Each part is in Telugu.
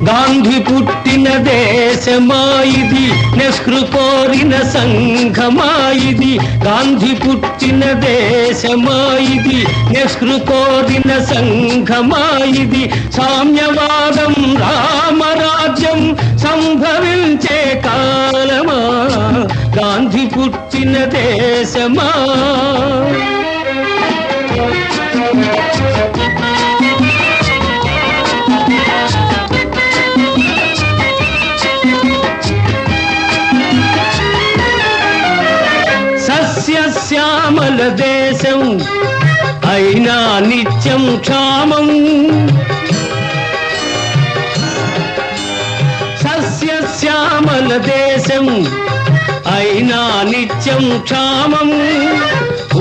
గాంధీ పుట్టిన దేశమా ఇది, నెహ్రూ కోరిన సంఘమా ఇది. గాంధీ పుట్టిన దేశమా ఇది, నెహ్రూ కోరిన సంఘమా ఇది. సామ్యవాదం రామరాజ్యం సంభవించే కాలమా, గాంధీ పుట్టిన దేశమా. సస్యశ్యామల దేశం అయినా నిత్యం క్షామం. సస్యశ్యామల దేశం అయినా నిత్యం క్షామం.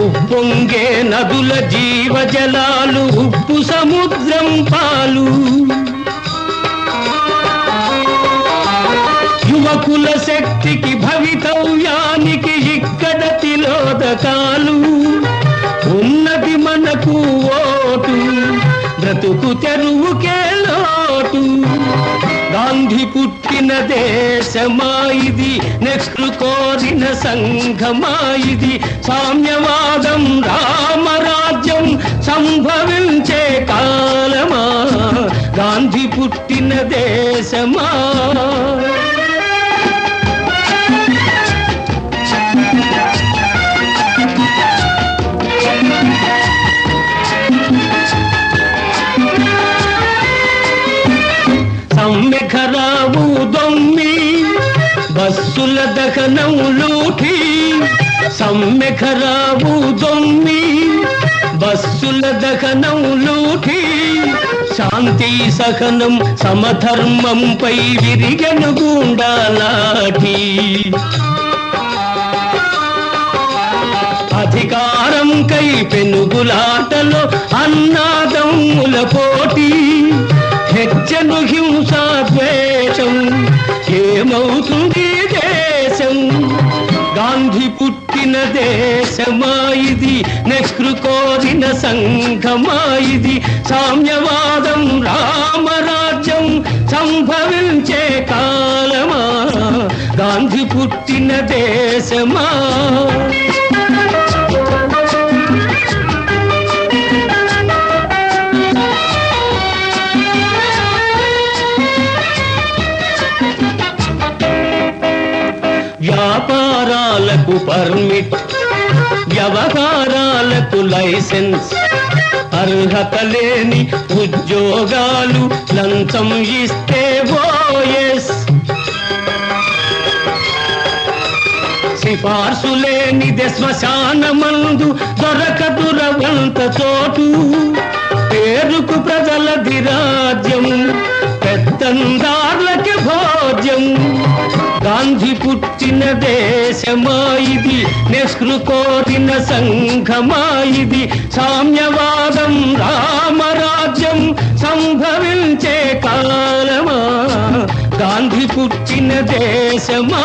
ఉప్పొంగే నదుల జీవజలాలు ఉప్పు సముద్రం పాలు. యువకుల శక్తికి భవితవ్యానికి ఇక్కడ తిలోదకాలు. ఉన్నది మనకు ఓటు, బ్రతుకు తెరువుకే లోటు. గాంధీ పుట్టిన దేశమా ఇది, నెహ్రూ కోరిన సంఘమా ఇది. సామ్యవాదం రామరాజ్యం సంభవించే కాలమా, గాంధీ పుట్టిన దేశమా. సమ్మెఖరావు దొమ్మి బస్సుల దహనం లూఠి. సమ్మెఖరావు దొమ్మి బస్సుల దహనం లూఠి. శాంతి సహనం సమధర్మంపై విరిగను గుండాలాఠి. అధికారం కై పెనుగులాటలో అన్నాదమ్ముల పోటీ. హెచ్చను హింసా ద్వేషం, ఏమవుతుంది దేశం. గాంధీ పుట్టిన దేశమా ఇది, నెహ్రూ కోరిన సంఘమా ఇది. సామ్యవాదం రామరాజ్యం సంభవించే కాలమా, గాంధీ పుట్టిన దేశమా. వ్యాపారాలకు పర్మిట్, వ్యవహారాలకు లైసెన్స్. అర్హత లేని ఉద్యోగాలు లంచం ఇస్తే ఓఎస్. సిఫార్సు లేనిదే శ్మశానమందు దొరకదు రవంత చోటు. పేరుకు ప్రజలది రాజ్యం, పెత్తందార్లకి భోజ్యం. గాంధీ పుట్టిన దేశమా ఇది, నెహ్రూ కోరిన సంఘమా ఇది. సామ్యవాదం రామరాజ్యం సంభవించే కాలమా, గాంధీ పుట్టిన దేశమా.